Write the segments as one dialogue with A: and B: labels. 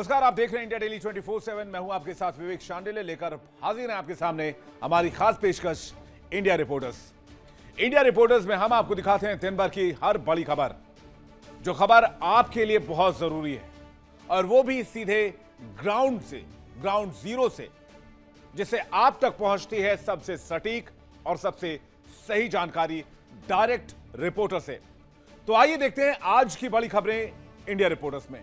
A: नमस्कार, आप देख रहे हैं इंडिया डेली 24/7। मैं हूं आपके साथ विवेक शांडिल्य, लेकर हाजिर हैं आपके सामने हमारी खास पेशकश इंडिया रिपोर्टर्स। इंडिया रिपोर्टर्स में हम आपको दिखाते हैं दिन भर की हर बड़ी खबर, जो खबर आपके लिए बहुत जरूरी है, और वो भी सीधे ग्राउंड से, ग्राउंड जीरो से, जिससे आप तक पहुंचती है सबसे सटीक और सबसे सही जानकारी डायरेक्ट रिपोर्टर से। तो आइए देखते हैं आज की बड़ी खबरें इंडिया रिपोर्टर्स में।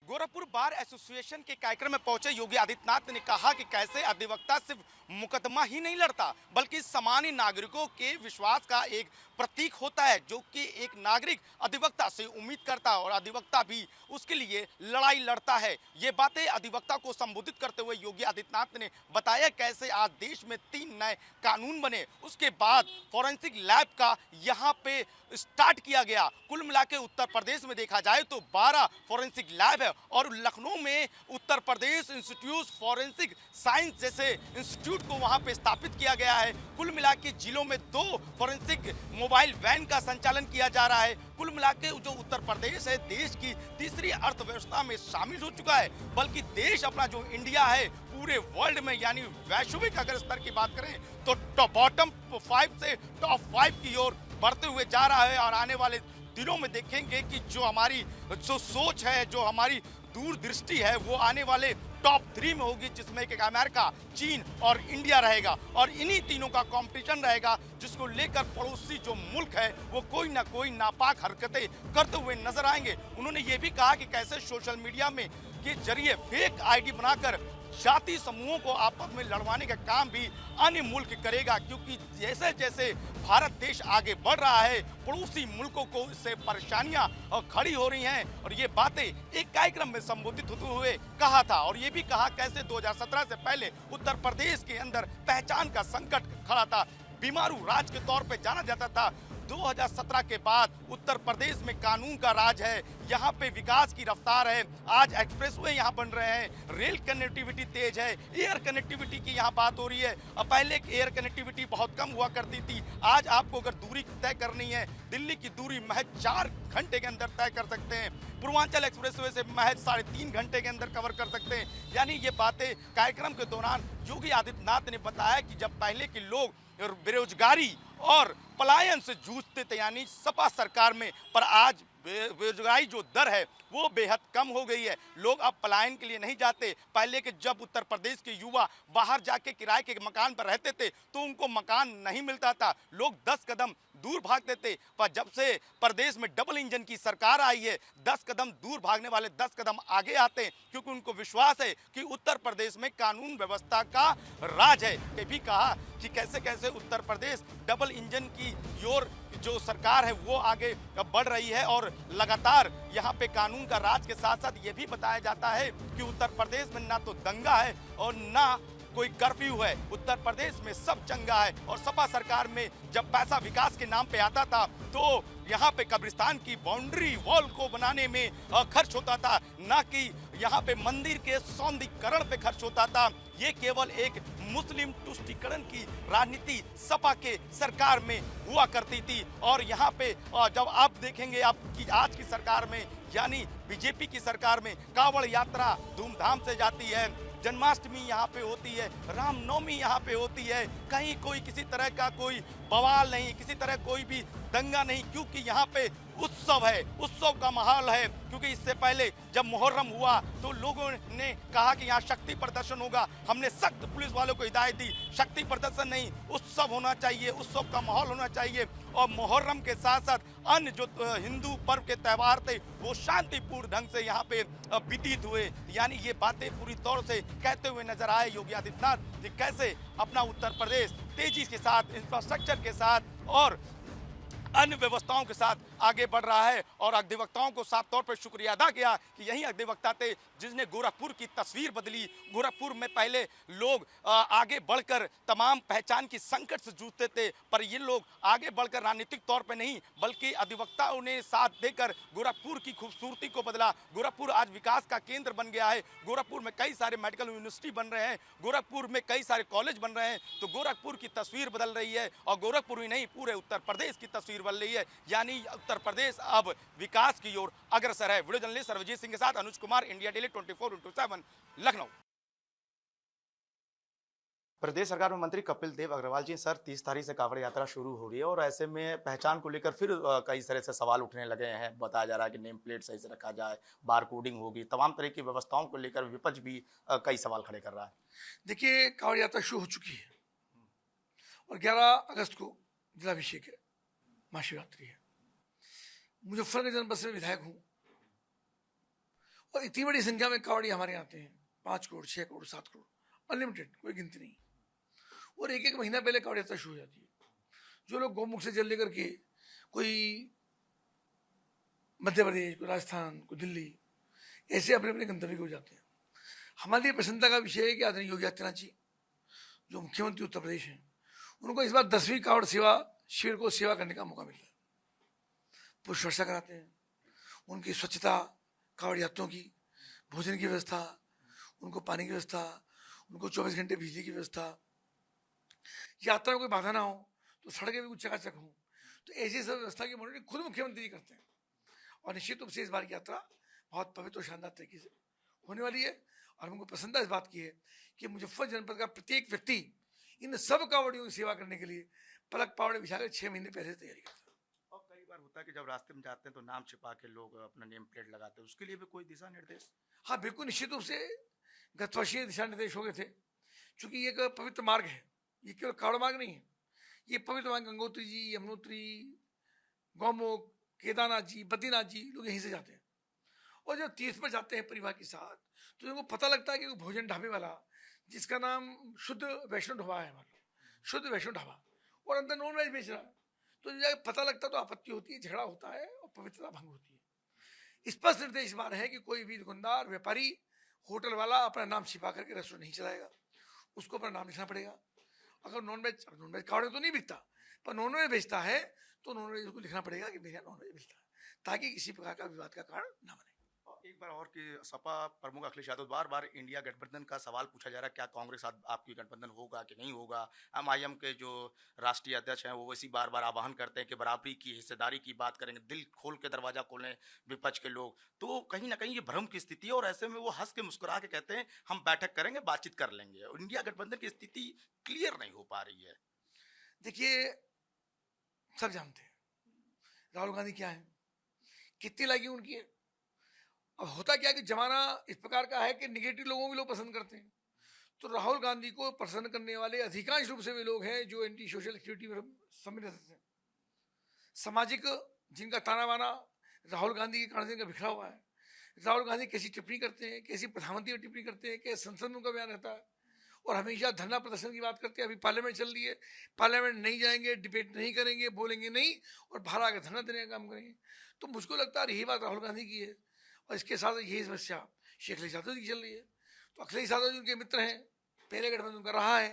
B: गोरखपुर बार एसोसिएशन के कार्यक्रम में पहुंचे योगी आदित्यनाथ ने कहा कि कैसे अधिवक्ता सिर्फ मुकदमा ही नहीं लड़ता, बल्कि सामान्य नागरिकों के विश्वास का एक प्रतीक होता है, जो कि एक नागरिक अधिवक्ता से उम्मीद करता है और अधिवक्ता भी उसके लिए लड़ाई लड़ता है। ये बातें अधिवक्ता को संबोधित करते हुए योगी आदित्यनाथ ने बताया कैसे आज देश में 3 नए कानून बने, उसके बाद फॉरेंसिक लैब का यहाँ पे स्टार्ट किया गया। कुल मिला के उत्तर प्रदेश में देखा जाए तो 12 फॉरेंसिक लैब है और लखनऊ में Uttar Pradesh institute forensic science जैसे इंस्टीट्यूट को वहां पे स्थापित किया गया है। कुल मिला के जिलों में 2 फॉरेंसिक मोबाइल वैन का संचालन किया जा रहा है। कुल मिला के जो उत्तर प्रदेश है देश की तीसरी अर्थव्यवस्था में शामिल हो चुका है, बल्कि देश अपना जो इंडिया है पूरे वर्ल्ड में यानी वैश्विक अगर स्तर की बात करें तो बॉटम 5 से टॉप 5 की ओर बढ़ते हुए जा रहा है। और आने वाले दिनों में देखेंगे कि जो हमारी जो सोच है, जो हमारी दूरदृष्टि है, वो आने वाले टॉप 3 में होगी, जिसमें कि अमेरिका, चीन और इंडिया रहेगा। और इन्हीं तीनों का कंपटीशन रहेगा, जिसको लेकर पड़ोसी जो मुल्क है वो कोई ना कोई नापाक हरकतें करते हुए नजर आएंगे। उन्होंने ये भी कहा कि कैसे सोशल मीडिया में के जरिए फेक आईडी बनाकर जाति समूहों को आपस में लड़वाने का काम भी अन्य मुल्क करेगा, क्योंकि जैसे जैसे भारत देश आगे बढ़ रहा है पड़ोसी मुल्कों को इससे परेशानियां खड़ी हो रही हैं। और ये बातें एक कार्यक्रम में संबोधित होते हुए कहा था। और ये भी कहा कैसे 2017 से पहले उत्तर प्रदेश के अंदर पहचान का संकट खड़ा था, बीमारू राज्य के तौर पे जाना जाता था। 2017 के बाद उत्तर प्रदेश में कानून का राज है, यहाँ पे विकास की रफ्तार है। आज एक्सप्रेसवे यहाँ बन रहे हैं, रेल कनेक्टिविटी तेज है, एयर कनेक्टिविटी की यहाँ बात हो रही है। पहले एयर कनेक्टिविटी बहुत कम हुआ करती थी, आज आपको अगर दूरी तय करनी है, दिल्ली की दूरी महज 4 घंटे के अंदर तय कर सकते हैं, पूर्वांचल एक्सप्रेसवे से महज 3.5 घंटे के अंदर कवर कर सकते हैं। यानी ये बातें कार्यक्रम के दौरान योगी आदित्यनाथ ने बताया कि जब पहले के लोग बेरोजगारी और पलायन से जूझते थे यानी सपा सरकार में, पर आज बेरोजगारी जो दर है वो बेहद कम हो गई है। लोग अब पलायन के लिए नहीं जाते। पहले के जब उत्तर प्रदेश के युवा बाहर जाके किराए के मकान पर रहते थे तो उनको मकान नहीं मिलता था, लोग 10 कदम दूर भागते थे। पर जब से प्रदेश में डबल इंजन की सरकार आई है, 10 कदम दूर भागने वाले 10 कदम आगे आते हैं, क्योंकि उनको विश्वास है कि उत्तर प्रदेश में कानून व्यवस्था का राज है। ये भी कहा कि कैसे कैसे उत्तर प्रदेश डबल इंजन की ओर जो सरकार है वो आगे बढ़ रही है। और लगातार यहाँ पे कानून का राज के साथ साथ ये भी बताया जाता है कि उत्तर प्रदेश में ना तो दंगा है और ना कोई कर्फ्यू है, उत्तर प्रदेश में सब चंगा है। और सपा सरकार में जब पैसा विकास के नाम पे आता था तो यहाँ पे कब्रिस्तान की बाउंड्री वॉल को बनाने में खर्च होता था, ना कि यहाँ पे मंदिर के सौंदर्यीकरण पे खर्च होता था। ये केवल एक मुस्लिम तुष्टीकरण की राजनीति सपा के सरकार में हुआ करती थी। और यहाँ पे जब आप देखेंगे आप कि आज की सरकार में यानी बीजेपी की सरकार में कांवड़ यात्रा धूमधाम से जाती है, जन्माष्टमी यहाँ पे होती है, रामनवमी यहाँ पे होती है, कहीं कोई किसी तरह का कोई बवाल नहीं, किसी तरह कोई भी दंगा नहीं, क्योंकि यहाँ पे उत्सव है, उत्सव का माहौल है। क्योंकि इससे पहले जब मुहर्रम हुआ तो लोगों ने कहा कि यहाँ शक्ति प्रदर्शन होगा, हमने सख्त पुलिस वालों को हिदायत दी, शक्ति प्रदर्शन नहीं, उत्सव होना चाहिए, उत्सव का माहौल होना चाहिए। और मुहर्रम के साथ साथ अन्य जो हिंदू पर्व के त्यौहार थे वो शांतिपूर्ण ढंग से यहाँ पे व्यतीत हुए। यानी ये बातें पूरी तौर से कहते हुए नजर आए योगी आदित्यनाथ कि कैसे अपना उत्तर प्रदेश तेजी के साथ, इंफ्रास्ट्रक्चर के साथ और अन्य व्यवस्थाओं के साथ आगे बढ़ रहा है। और अधिवक्ताओं को साफ तौर पर शुक्रिया अदा किया कि यही अधिवक्ता थे जिसने गोरखपुर की तस्वीर बदली। गोरखपुर में पहले लोग आगे बढ़कर तमाम पहचान की संकट से जूझते थे, पर ये लोग आगे बढ़कर राजनीतिक तौर पे नहीं बल्कि अधिवक्ताओं ने साथ देकर गोरखपुर की खूबसूरती को बदला। गोरखपुर आज विकास का केंद्र बन गया है। गोरखपुर में कई सारे मेडिकल यूनिवर्सिटी बन रहे हैं, गोरखपुर में कई सारे कॉलेज बन रहे हैं। तो गोरखपुर की तस्वीर बदल रही है और गोरखपुर ही नहीं पूरे उत्तर प्रदेश की तस्वीर बदल रही है, यानी उत्तर प्रदेश अब विकास की ओर अग्रसर है। वीडियो जर्नलिस्ट सर्वजीत सिंह के साथ Anuj Kumar, India Daily 24x7, Lucknow. प्रदेश सरकार में मंत्री कपिल देव अग्रवाल जी, सर 30 तारीख से कांवड़ यात्रा शुरू हो रही है और ऐसे में पहचान को लेकर फिर कई तरह से सवाल उठने लगे हैं। बताया जा रहा है कि नेम प्लेट सही से रखा जाए, बार कोडिंग होगी, तमाम तरह की व्यवस्थाओं को लेकर विपक्ष भी कई सवाल खड़े कर रहा है।
C: देखिए, कांवड़ यात्रा शुरू हो चुकी है और 11 अगस्त को जिलाभिषेक है, महाशिवरात्रि है। मुजफ्फरनगर जनपद से विधायक हूँ और इतनी बड़ी संख्या में कांवड़ी हमारे आते हैं, 5 करोड़, 6 करोड़, 7 करोड़, अनलिमिटेड, कोई गिनती नहीं। और एक एक महीना पहले कांवड़ यात्रा शुरू हो जाती है। जो लोग गौमुख से जल लेकर के कोई मध्य प्रदेश, कोई राजस्थान, कोई दिल्ली, ऐसे अपने अपने गंतव्य को जाते हैं। हमारे लिए प्रसन्नता का विषय है कि आदरणीय योगी आदित्यनाथ जी जो मुख्यमंत्री उत्तर प्रदेश हैं, उनको इस बार 10वीं कांवड़ सेवा शिविर को सेवा करने का मौका मिल रहा है। पुष्प वर्षा कराते हैं, उनकी स्वच्छता, कांवड़ यात्रियों की भोजन की व्यवस्था, उनको पानी की व्यवस्था, उनको 24 घंटे बिजली की व्यवस्था, यात्रा में कोई बाधा ना हो तो सड़कें भी कुछ चकाचक हों, तो ऐसी सब व्यवस्था की मॉनिटरिंग खुद मुख्यमंत्री जी करते हैं। और निश्चित रूप से इस बार की यात्रा बहुत पवित्र और शानदार तरीके से होने वाली है। और हमको प्रसन्नता इस बात की है कि मुजफ्फर जनपद का प्रत्येक व्यक्ति इन सब कांवड़ियों की सेवा करने के लिए पलक पावड़े बिछाकर 6 महीने पहले से तैयारी करता है।
B: और कई बार होता है कि जब रास्ते में जाते हैं तो नाम छिपा के लोग अपना नेम प्लेट लगाते हैं, उसके लिए भी कोई दिशा निर्देश?
C: हाँ बिल्कुल, निश्चित रूप से गत वर्षीय दिशा निर्देश हो गए थे। चूंकि ये एक पवित्र मार्ग है, ये केवल कांवड़ मार्ग नहीं है, ये पवित्र मार्ग गंगोत्री जी, यमुनोत्री, गौमुख, केदारनाथ जी, बद्रीनाथ जी, लोग यहीं से जाते हैं। और जब तीर्थ पर जाते हैं परिवार के साथ तो उनको पता लगता है कि भोजन ढाबे वाला जिसका नाम शुद्ध वैष्णव ढाबा है, हमारा शुद्ध वैष्णव ढाबा, और अंदर नॉन वेज बेच रहा है, तो जब पता लगता है तो आपत्ति होती है, झगड़ा होता है और पवित्रता भंग होती है। स्पष्ट निर्देश बार है कि कोई भी दुकानदार, व्यापारी, होटल वाला अपना नाम छिपा करके रेस्टोरेंट नहीं चलाएगा, उसको अपना नाम लिखना पड़ेगा। अगर नॉनवेज कांवड़ तो नहीं बिकता, पर नॉनवेज बेचता है तो नॉनवेज को लिखना पड़ेगा कि मेरा नॉनवेज बिकता है, ताकि किसी प्रकार का विवाद का कारण ना बने।
B: एक बार और कि सपा प्रमुख अखिलेश यादव बार बार इंडिया गठबंधन का सवाल पूछा जा रहा है, क्या कांग्रेस आपकी गठबंधन होगा कि नहीं होगा? एमआईएम के जो राष्ट्रीय अध्यक्ष हैं वो वैसी बार बार आह्वान करते हैं कि बराबरी की, हिस्सेदारी की बात करेंगे, दिल खोल के दरवाजा खोलें विपक्ष के लोग। तो कहीं ना कहीं ये भ्रम की स्थिति है और ऐसे में वो हंस के मुस्कुरा के कहते हैं हम बैठक करेंगे, बातचीत कर लेंगे। इंडिया गठबंधन की स्थिति क्लियर नहीं हो पा रही है।
C: देखिए, सब जानते हैं राहुल गांधी क्या है, कितनी लगी उनकी है। अब होता क्या कि जमाना इस प्रकार का है कि निगेटिव लोगों को लोग पसंद करते हैं, तो राहुल गांधी को पसंद करने वाले अधिकांश रूप से वे लोग हैं जो एंटी सोशल एक्टिविटी में सम्मिलित हैं, सामाजिक, जिनका ताना बाना राहुल गांधी के कारण का बिखरा हुआ है। राहुल गांधी कैसी टिप्पणी करते हैं, कैसी प्रधानमंत्री की टिप्पणी करते हैं, कैसे संसद में उनका बयान रहता है और हमेशा धरना प्रदर्शन की बात करते हैं। अभी पार्लियामेंट चल रही है, पार्लियामेंट नहीं जाएंगे, डिबेट नहीं करेंगे, बोलेंगे नहीं और बाहर आकर धरना देने का काम करेंगे। तो मुझको लगता है यही बात राहुल गांधी की है और इसके साथ यही समस्या अखिलेश यादव जी की चल रही है। तो अखिलेश यादव जी उनके मित्र हैं, पहले गठबंधन कर रहा है,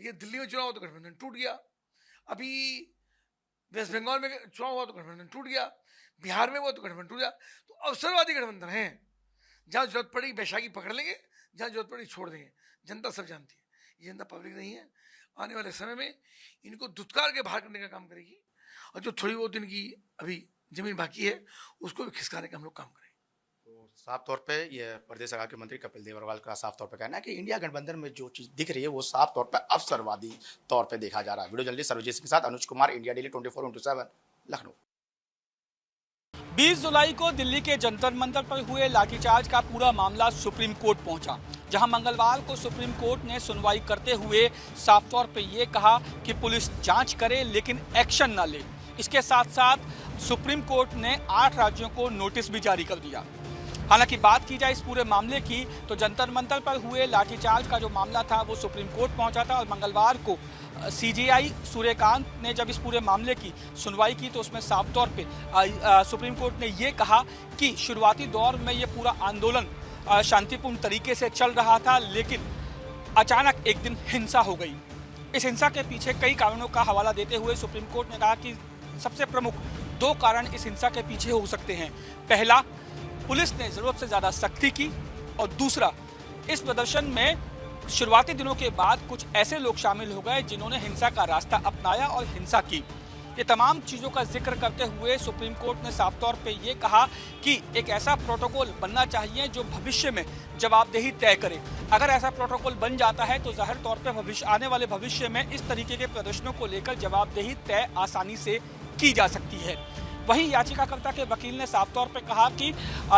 C: लेकिन दिल्ली में चुनाव तो गठबंधन टूट गया, अभी वेस्ट बंगाल में चुनाव हुआ तो गठबंधन टूट गया, बिहार में हुआ तो गठबंधन टूट गया। तो अवसरवादी गठबंधन है, जहाँ जरूरत पड़ेगी बैशाखी पकड़ लेंगे, जहाँ जरूरत पड़ेगी छोड़ देंगे। जनता सब जानती है, ये जनता पब्लिक नहीं है। आने वाले समय में इनको दुत्कार के बाहर करने का काम करेगी और जो थोड़ी बहुत इनकी अभी जमीन बाकी है उसको भी खिसकाने का हम लोग काम करेंगे।
B: तो साफ तौर पे ये प्रदेश सरकार के मंत्री कपिल देव अग्रवाल का साफ तौर पे कहना है कि इंडिया गठबंधन में जो चीज दिख रही है वो साफ तौर पे अवसरवादी तौर पे देखा जा रहा है। वीडियो जर्नलिस्ट सर्वजीत सिंह के साथ Anuj Kumar, India Daily 24x7, Lucknow.
D: 20 जुलाई को दिल्ली के जंतर मंतर पर हुए लाठीचार्ज का पूरा मामला सुप्रीम कोर्ट पहुंचा, जहां मंगलवार को सुप्रीम कोर्ट ने सुनवाई करते हुए साफ तौर पे ये कहा कि पुलिस जांच करे लेकिन एक्शन न ले। इसके साथ साथ सुप्रीम कोर्ट ने 8 राज्यों को नोटिस भी जारी कर दिया। हालांकि बात की जाए इस पूरे मामले की तो जंतर मंतर पर हुए लाठीचार्ज का जो मामला था वो सुप्रीम कोर्ट पहुंचा था और मंगलवार को सीजेआई सूर्यकांत ने जब इस पूरे मामले की सुनवाई की तो उसमें साफ तौर पे सुप्रीम कोर्ट ने ये कहा कि शुरुआती दौर में ये पूरा आंदोलन शांतिपूर्ण तरीके से चल रहा था, लेकिन अचानक एक दिन हिंसा हो गई। इस हिंसा के पीछे कई कारणों का हवाला देते हुए सुप्रीम कोर्ट ने कहा कि सबसे प्रमुख 2 कारण इस हिंसा के पीछे हो सकते हैं। पहला, पुलिस ने ज़रूरत से ज़्यादा सख्ती की, और दूसरा, इस प्रदर्शन में शुरुआती दिनों के बाद कुछ ऐसे लोग शामिल हो गए जिन्होंने हिंसा का रास्ता अपनाया और हिंसा की। ये तमाम चीज़ों का जिक्र करते हुए सुप्रीम कोर्ट ने साफ तौर पे ये कहा कि एक ऐसा प्रोटोकॉल बनना चाहिए जो भविष्य में जवाबदेही तय करे। अगर ऐसा प्रोटोकॉल बन जाता है तो ज़ाहिर तौर पे आने वाले भविष्य में इस तरीके के प्रदर्शनों को लेकर जवाबदेही तय आसानी से की जा सकती है। वहीं याचिकाकर्ता के वकील ने साफ तौर पर कहा कि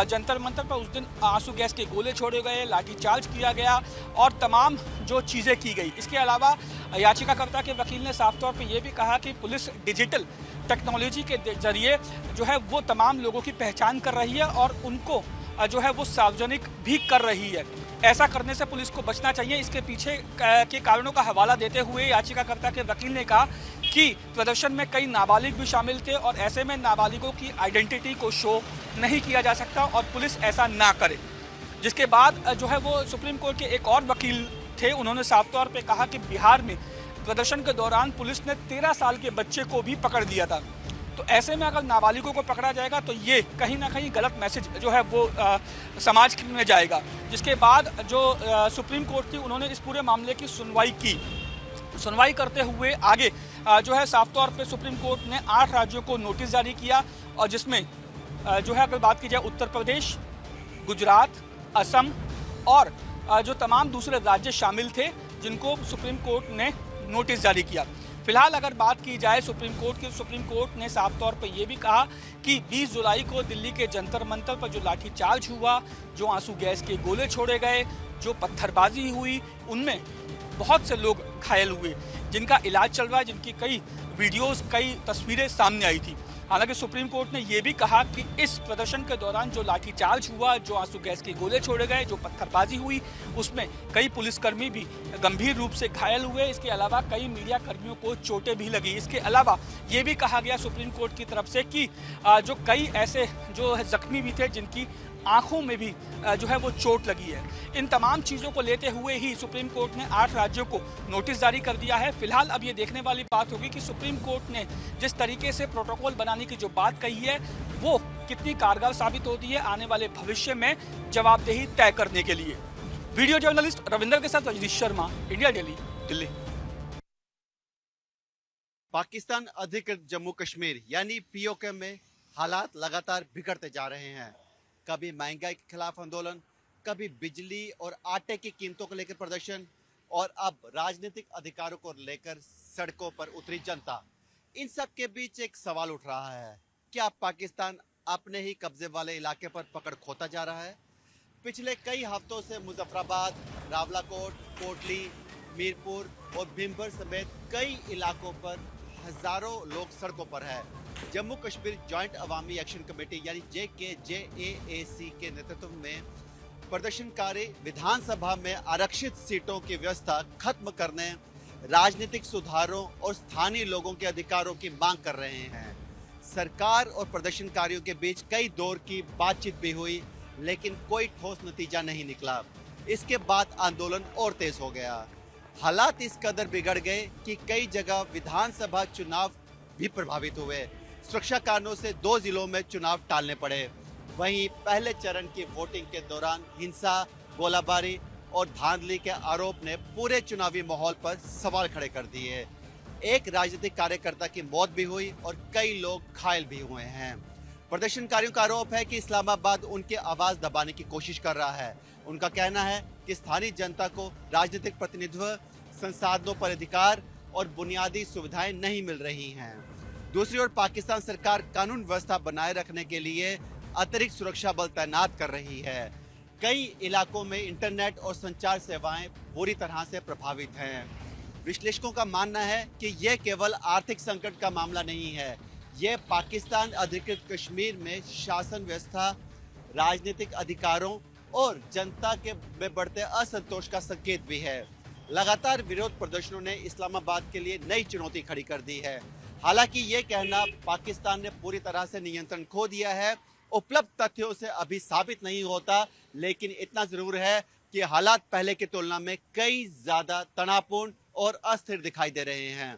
D: जंतर मंतर पर उस दिन आंसू गैस के गोले छोड़े गए, लाठीचार्ज किया गया और तमाम जो चीज़ें की गई। इसके अलावा याचिकाकर्ता के वकील ने साफ तौर पर यह भी कहा कि पुलिस डिजिटल टेक्नोलॉजी के जरिए जो है वो तमाम लोगों की पहचान कर रही है और उनको जो है वो सार्वजनिक भी कर रही है। ऐसा करने से पुलिस को बचना चाहिए। इसके पीछे के कारणों का हवाला देते हुए याचिकाकर्ता के वकील ने कहा कि प्रदर्शन में कई नाबालिग भी शामिल थे और ऐसे में नाबालिगों की आइडेंटिटी को शो नहीं किया जा सकता और पुलिस ऐसा ना करे। जिसके बाद जो है वो सुप्रीम कोर्ट के एक और वकील थे, उन्होंने साफ तौर पे कहा कि बिहार में प्रदर्शन के दौरान पुलिस ने 13 साल के बच्चे को भी पकड़ लिया था। तो ऐसे में अगर नाबालिगों को पकड़ा जाएगा तो ये कहीं ना कहीं गलत मैसेज जो है वो समाज में जाएगा। जिसके बाद जो सुप्रीम कोर्ट थी उन्होंने इस पूरे मामले की सुनवाई की। सुनवाई करते हुए आगे जो है साफ तौर पे सुप्रीम कोर्ट ने 8 राज्यों को नोटिस जारी किया और जिसमें जो है अगर बात की जाए उत्तर प्रदेश, गुजरात, असम और जो तमाम दूसरे राज्य शामिल थे जिनको सुप्रीम कोर्ट ने नोटिस जारी किया। फिलहाल अगर बात की जाए सुप्रीम कोर्ट ने साफ तौर पर यह भी कहा कि 20 जुलाई को दिल्ली के जंतर मंतर पर जो लाठीचार्ज हुआ, जो आंसू गैस के गोले छोड़े गए, जो पत्थरबाजी हुई, उनमें बहुत से लोग घायल हुए जिनका इलाज चल रहा है, जिनकी कई वीडियोस, कई तस्वीरें सामने आई थी। हालांकि सुप्रीम कोर्ट ने यह भी कहा कि इस प्रदर्शन के दौरान जो लाठीचार्ज हुआ, जो आंसू गैस के गोले छोड़े गए, जो पत्थरबाजी हुई, उसमें कई पुलिसकर्मी भी गंभीर रूप से घायल हुए। इसके अलावा कई मीडिया कर्मियों को चोटें भी लगी। इसके अलावा ये भी कहा गया सुप्रीम कोर्ट की तरफ से कि जो कई ऐसे जो जख्मी भी थे जिनकी आंखों में भी जो है वो चोट लगी है। इन तमाम चीज़ों को लेते हुए ही सुप्रीम कोर्ट ने 8 राज्यों को नोटिस जारी कर दिया है। फिलहाल अब ये देखने वाली बात होगी कि सुप्रीम कोर्ट ने जिस तरीके से प्रोटोकॉल बनाने की जो बात कही है वो कितनी कारगर साबित होती है आने वाले भविष्य में जवाबदेही तय करने के लिए। वीडियो जर्नलिस्ट रविंदर के साथ रजनीश शर्मा, इंडिया डेली, दिल्ली।
E: पाकिस्तान अधिकृत जम्मू कश्मीर यानी पीओके में हालात लगातार बिगड़ते जा रहे हैं। कभी महंगाई के खिलाफ आंदोलन, कभी बिजली और आटे की कीमतों को लेकर प्रदर्शन और अब राजनीतिक अधिकारों को लेकर सड़कों पर उतरी जनता। इन सब के बीच एक सवाल उठ रहा है, क्या पाकिस्तान अपने ही कब्जे वाले इलाके पर पकड़ खोता जा रहा है? पिछले कई हफ्तों से मुजफ्फराबाद, रावलाकोट, कोटली, मीरपुर और भीमभर समेत कई इलाकों पर हजारों लोग सड़कों पर है। जम्मू कश्मीर जॉइंट अवामी एक्शन कमेटी यानी JKJAAC के नेतृत्व में प्रदर्शनकारी विधानसभा में आरक्षित सीटों की व्यवस्था खत्म करने, राजनीतिक सुधारों और स्थानीय लोगों के अधिकारों की मांग कर रहे हैं। सरकार और प्रदर्शनकारियों के बीच कई दौर की बातचीत भी हुई, लेकिन कोई ठोस नतीजा नहीं निकला। इसके बाद आंदोलन और तेज हो गया। हालात इस कदर बिगड़ गए कि कई जगह विधानसभा चुनाव भी प्रभावित हुए। सुरक्षा कारणों से 2 जिलों में चुनाव टालने पड़े। वहीं पहले चरण की वोटिंग के दौरान हिंसा, गोलाबारी और धांधली के आरोप ने पूरे चुनावी माहौल पर सवाल खड़े कर दिए। एक राजनीतिक कार्यकर्ता की मौत भी हुई और कई लोग घायल भी हुए हैं। प्रदर्शनकारियों का आरोप है कि इस्लामाबाद उनकी आवाज दबाने की कोशिश कर रहा है। उनका कहना है कि स्थानीय जनता को राजनीतिक प्रतिनिधित्व, संसाधनों पर अधिकार और बुनियादी सुविधाएं नहीं मिल रही हैं। दूसरी ओर पाकिस्तान सरकार कानून व्यवस्था बनाए रखने के लिए अतिरिक्त सुरक्षा बल तैनात कर रही है। कई इलाकों में इंटरनेट और संचार सेवाएं बुरी तरह से प्रभावित हैं। विश्लेषकों का मानना है कि यह केवल आर्थिक संकट का मामला नहीं है, यह पाकिस्तान अधिकृत कश्मीर में शासन व्यवस्था, राजनीतिक अधिकारों और जनता के में बढ़ते असंतोष का संकेत भी है। लगातार विरोध प्रदर्शनों ने इस्लामाबाद के लिए नई चुनौती खड़ी कर दी है। हालांकि ये कहना पाकिस्तान ने पूरी तरह से नियंत्रण खो दिया है उपलब्ध तथ्यों से अभी साबित नहीं होता, लेकिन इतना जरूर है कि हालात पहले की तुलना में कई ज्यादा तनावपूर्ण और अस्थिर दिखाई दे रहे हैं।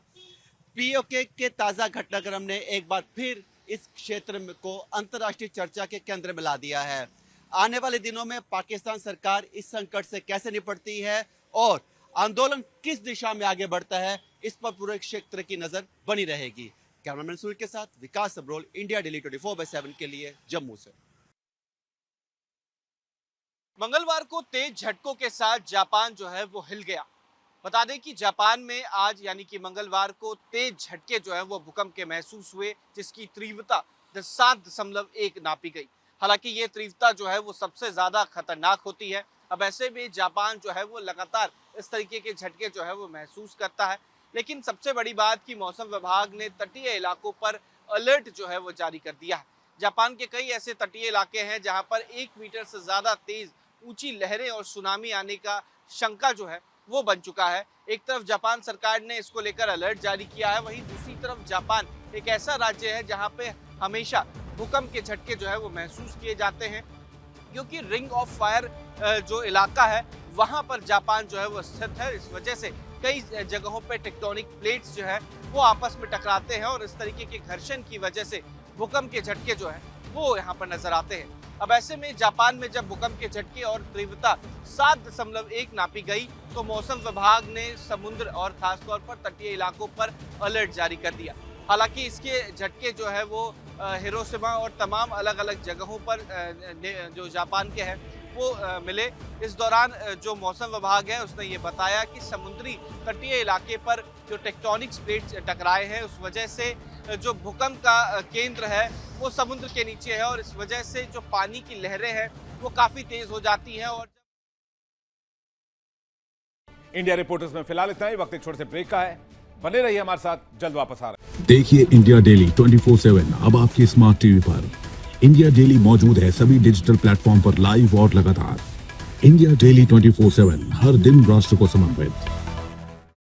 E: पीओके के ताजा घटनाक्रम ने एक बार फिर इस क्षेत्र को अंतर्राष्ट्रीय चर्चा के केंद्र में ला दिया है। आने वाले दिनों में पाकिस्तान सरकार इस संकट से कैसे निपटती है और आंदोलन किस दिशा में आगे बढ़ता है, इस पर पूरे क्षेत्र की नजर बनी रहेगी। कैमरामैन सूर्य के साथ विकास सबरोल, इंडिया डेली 24/7 के लिए जम्मू से।
D: मंगलवार को तेज झटकों के साथ जापान जो है वो हिल गया। बता दें कि जापान में आज यानी कि मंगलवार को तेज झटके जो है वो भूकंप के महसूस हुए, जिसकी तीव्रता 7.1 नापी गई। हालांकि ये तीव्रता जो है वो सबसे ज्यादा खतरनाक होती है। अब ऐसे में जापान जो है वो लगातार इस तरीके के झटके जो है वो महसूस करता है। लेकिन सबसे बड़ी बात कि मौसम विभाग ने तटीय इलाकों पर अलर्ट जो है वो जारी कर दिया है। जापान के कई ऐसे तटीय इलाके हैं जहां पर 1 मीटर से ज्यादा तेज ऊंची लहरें और सुनामी आने का शंका जो है वो बन चुका है। एक तरफ जापान सरकार ने इसको लेकर अलर्ट जारी किया है, वहीं दूसरी तरफ जापान एक ऐसा राज्य है जहां पे हमेशा भूकंप के झटके जो है वो महसूस किए जाते हैं, क्योंकि रिंग ऑफ फायर जो इलाका है वहां पर जापान जो है वो स्थित है। इस वजह से कई जगहों पे टेक्टोनिक प्लेट्स जो है वो आपस में टकराते हैं और इस तरीके के घर्षण की वजह से भूकंप के झटके जो है वो यहाँ पर नजर आते हैं। अब ऐसे में जापान में जब भूकंप के झटके और तीव्रता 7.1 नापी गई तो मौसम विभाग ने समुद्र और खासतौर पर तटीय इलाकों पर अलर्ट जारी कर दिया। हालांकि इसके झटके जो है वो हिरोशिमा और तमाम अलग अलग जगहों पर जो जापान के हैं वो मिले। इस दौरान जो मौसम विभाग है उसने ये बताया कि समुद्री तटीय इलाके पर जो टेक्टोनिक प्लेट्स टकराए हैं उस वजह से जो भूकंप का केंद्र है वो समुद्र के नीचे है और इस वजह से जो पानी की लहरें हैं वो काफी तेज हो जाती हैं। और
A: इंडिया रिपोर्टर्स में फिलहाल इतना ही। वक्त एक छोटे से ब्रेक का है, बने रहिए हमारे साथ, जल्द वापस आ रहे हैं।
F: देखिए इंडिया डेली 24/7 अब आपकी स्मार्ट टीवी पर। इंडिया डेली मौजूद है सभी डिजिटल प्लेटफॉर्म पर लाइव और लगातार। इंडिया डेली 24/7 हर दिन राष्ट्र को समर्पित।